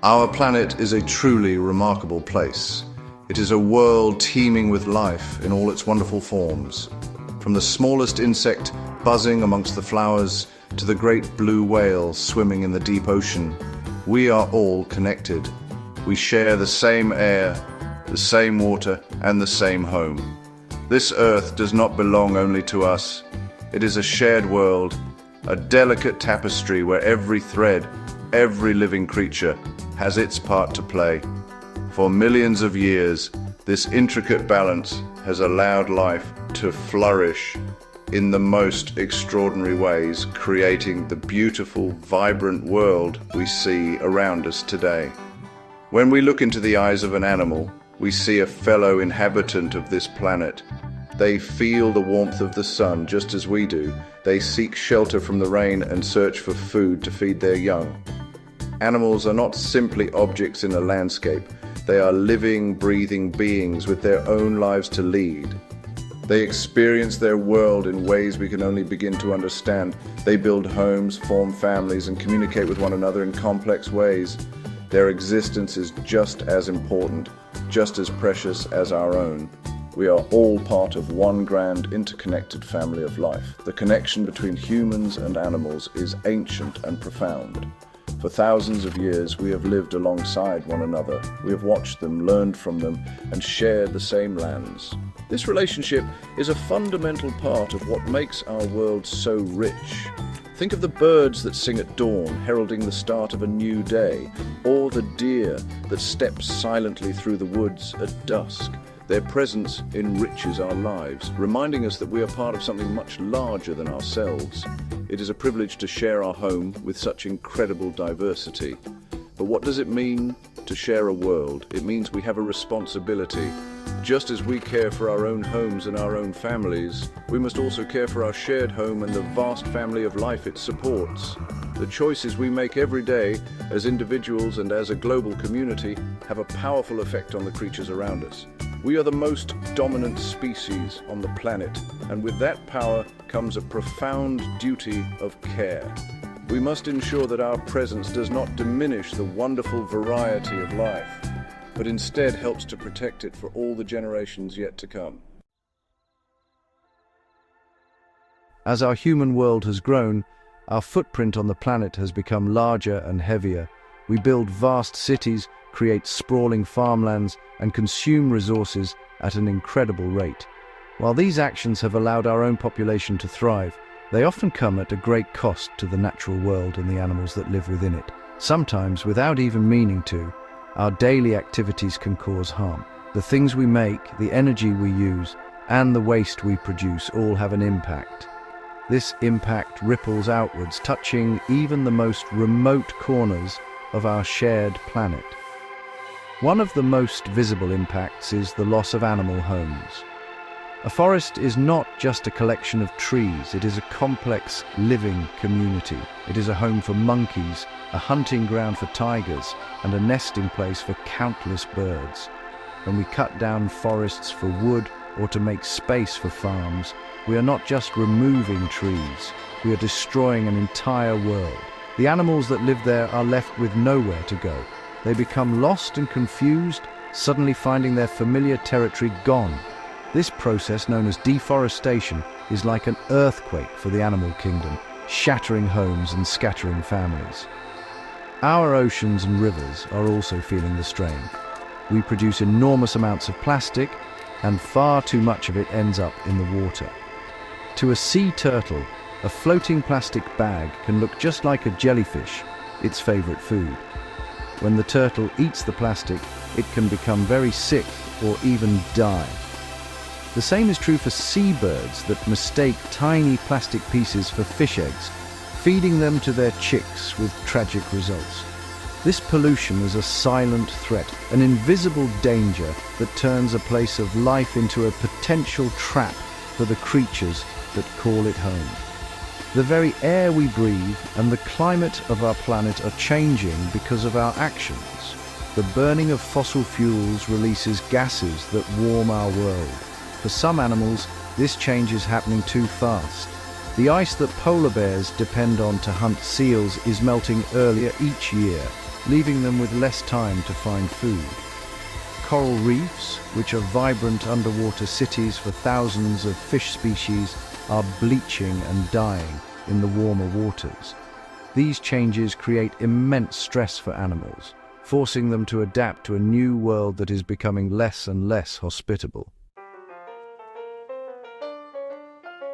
Our planet is a truly remarkable place. It is a world teeming with life in all its wonderful forms. From the smallest insect buzzing amongst the flowers to the great blue whale swimming in the deep ocean, we are all connected. We share the same air, the same water, and the same home. This earth does not belong only to us. It is a shared world, a delicate tapestry where every thread, every living creature has its part to play. For millions of years, this intricate balance has allowed life to flourish in the most extraordinary ways, creating the beautiful, vibrant world we see around us today. When we look into the eyes of an animal, we see a fellow inhabitant of this planet. They feel the warmth of the sun just as we do. They seek shelter from the rain and search for food to feed their young. Animals are not simply objects in a landscape. They are living, breathing beings with their own lives to lead. They experience their world in ways we can only begin to understand. They build homes, form families, and communicate with one another in complex ways. Their existence is just as important, just as precious as our own. We are all part of one grand interconnected family of life. The connection between humans and animals is ancient and profound. For thousands of years, we have lived alongside one another. We have watched them, learned from them, and shared the same lands. This relationship is a fundamental part of what makes our world so rich. Think of the birds that sing at dawn, heralding the start of a new day, or the deer that step silently through the woods at dusk. Their presence enriches our lives, reminding us that we are part of something much larger than ourselves. It is a privilege to share our home with such incredible diversity. But what does it mean to share a world? It means we have a responsibility. Just as we care for our own homes and our own families, we must also care for our shared home and the vast family of life it supports. The choices we make every day as individuals and as a global community have a powerful effect on the creatures around us. We are the most dominant species on the planet, and with that power comes a profound duty of care. We must ensure that our presence does not diminish the wonderful variety of life, but instead helps to protect it for all the generations yet to come. As our human world has grown, our footprint on the planet has become larger and heavier. We build vast cities, create sprawling farmlands, and consume resources at an incredible rate. While these actions have allowed our own population to thrive, they often come at a great cost to the natural world and the animals that live within it. Sometimes, without even meaning to, our daily activities can cause harm. The things we make, the energy we use, and the waste we produce all have an impact. This impact ripples outwards, touching even the most remote corners of our shared planet. One of the most visible impacts is the loss of animal homes. A forest is not just a collection of trees, it is a complex, living community. It is a home for monkeys, a hunting ground for tigers, and a nesting place for countless birds. When we cut down forests for wood or to make space for farms, we are not just removing trees, we are destroying an entire world. The animals that live there are left with nowhere to go. They become lost and confused, suddenly finding their familiar territory gone. This process, known as deforestation, is like an earthquake for the animal kingdom, shattering homes and scattering families. Our oceans and rivers are also feeling the strain. We produce enormous amounts of plastic, and far too much of it ends up in the water. To a sea turtle, a floating plastic bag can look just like a jellyfish, its favorite food. When the turtle eats the plastic, it can become very sick or even die. The same is true for seabirds that mistake tiny plastic pieces for fish eggs, feeding them to their chicks with tragic results. This pollution is a silent threat, an invisible danger that turns a place of life into a potential trap for the creatures that call it home. The very air we breathe and the climate of our planet are changing because of our actions. The burning of fossil fuels releases gases that warm our world. For some animals, this change is happening too fast. The ice that polar bears depend on to hunt seals is melting earlier each year, leaving them with less time to find food. Coral reefs, which are vibrant underwater cities for thousands of fish species, are bleaching and dying in the warmer waters. These changes create immense stress for animals, forcing them to adapt to a new world that is becoming less and less hospitable.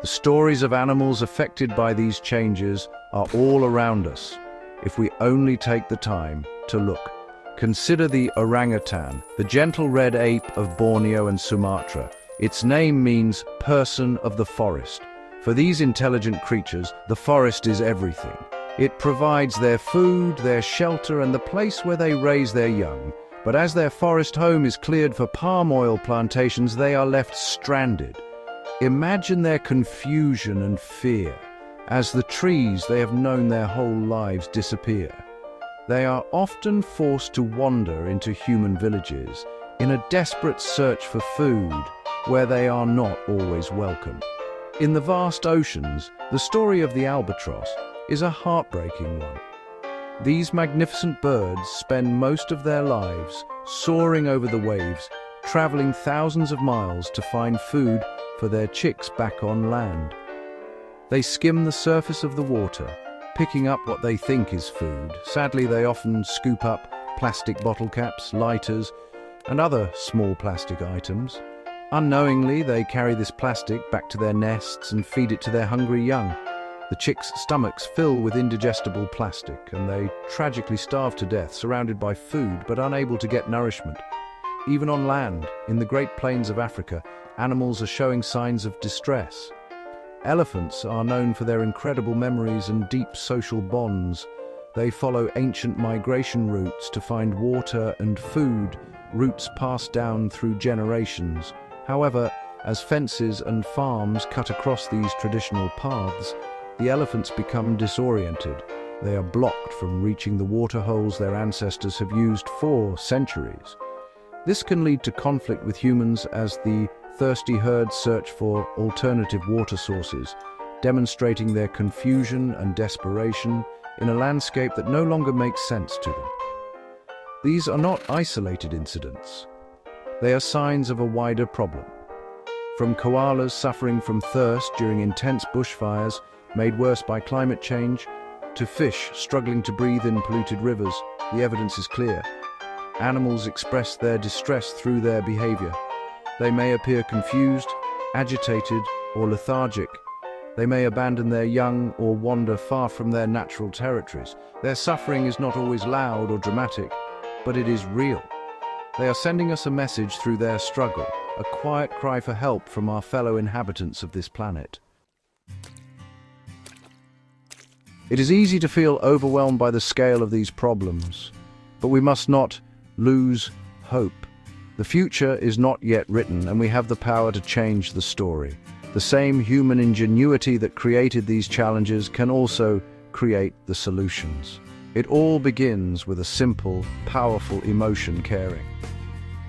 The stories of animals affected by these changes are all around us, if we only take the time to look. Consider the orangutan, the gentle red ape of Borneo and Sumatra. Its name means person of the forest. For these intelligent creatures, the forest is everything. It provides their food, their shelter, and the place where they raise their young. But as their forest home is cleared for palm oil plantations, they are left stranded. Imagine their confusion and fear as the trees they have known their whole lives disappear. They are often forced to wander into human villages in a desperate search for food where they are not always welcome. In the vast oceans, the story of the albatross is a heartbreaking one. These magnificent birds spend most of their lives soaring over the waves, traveling thousands of miles to find food for their chicks back on land. They skim the surface of the water, picking up what they think is food. Sadly, they often scoop up plastic bottle caps, lighters, and other small plastic items. Unknowingly, they carry this plastic back to their nests and feed it to their hungry young. The chicks' stomachs fill with indigestible plastic, and they tragically starve to death, surrounded by food but unable to get nourishment. Even on land, in the Great Plains of Africa, animals are showing signs of distress. Elephants are known for their incredible memories and deep social bonds. They follow ancient migration routes to find water and food, routes passed down through generations. However, as fences and farms cut across these traditional paths, the elephants become disoriented. They are blocked from reaching the water holes their ancestors have used for centuries. This can lead to conflict with humans as the thirsty herds search for alternative water sources, demonstrating their confusion and desperation in a landscape that no longer makes sense to them. These are not isolated incidents. They are signs of a wider problem. From koalas suffering from thirst during intense bushfires, made worse by climate change, to fish struggling to breathe in polluted rivers, the evidence is clear. Animals express their distress through their behavior. They may appear confused, agitated, or lethargic. They may abandon their young or wander far from their natural territories. Their suffering is not always loud or dramatic, but it is real. They are sending us a message through their struggle, a quiet cry for help from our fellow inhabitants of this planet. It is easy to feel overwhelmed by the scale of these problems, but we must not lose hope. The future is not yet written, and we have the power to change the story. The same human ingenuity that created these challenges can also create the solutions. It all begins with a simple, powerful emotion: caring.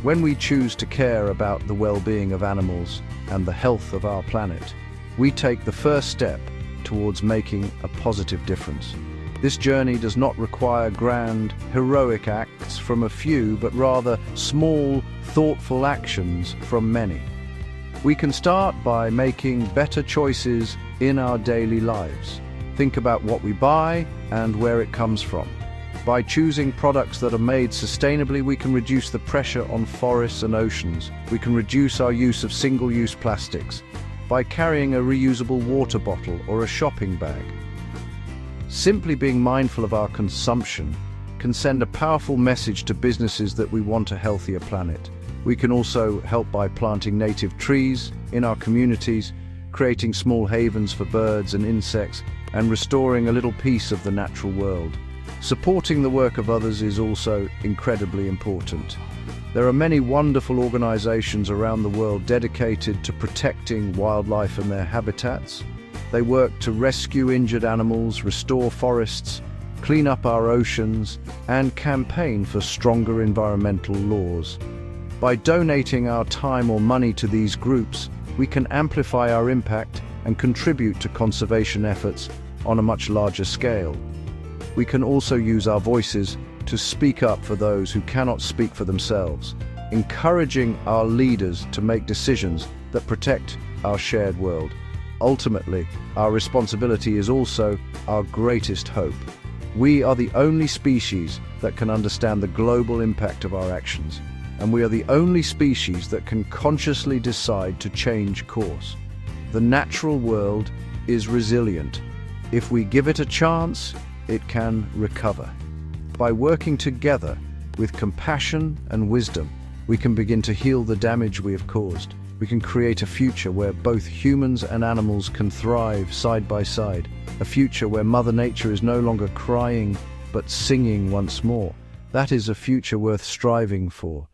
When we choose to care about the well-being of animals and the health of our planet, we take the first step towards making a positive difference. This journey does not require grand, heroic acts from a few, but rather small, thoughtful actions from many. We can start by making better choices in our daily lives. Think about what we buy and where it comes from. By choosing products that are made sustainably, we can reduce the pressure on forests and oceans. We can reduce our use of single-use plastics by carrying a reusable water bottle or a shopping bag. Simply being mindful of our consumption can send a powerful message to businesses that we want a healthier planet. We can also help by planting native trees in our communities, creating small havens for birds and insects, and restoring a little piece of the natural world. Supporting the work of others is also incredibly important. There are many wonderful organizations around the world dedicated to protecting wildlife and their habitats. They work to rescue injured animals, restore forests, clean up our oceans, and campaign for stronger environmental laws. By donating our time or money to these groups, we can amplify our impact and contribute to conservation efforts on a much larger scale. We can also use our voices to speak up for those who cannot speak for themselves, encouraging our leaders to make decisions that protect our shared world. Ultimately, our responsibility is also our greatest hope. We are the only species that can understand the global impact of our actions, and we are the only species that can consciously decide to change course. The natural world is resilient. If we give it a chance, it can recover. By working together with compassion and wisdom, we can begin to heal the damage we have caused. We can create a future where both humans and animals can thrive side by side, a future where Mother Nature is no longer crying but singing once more. That is a future worth striving for.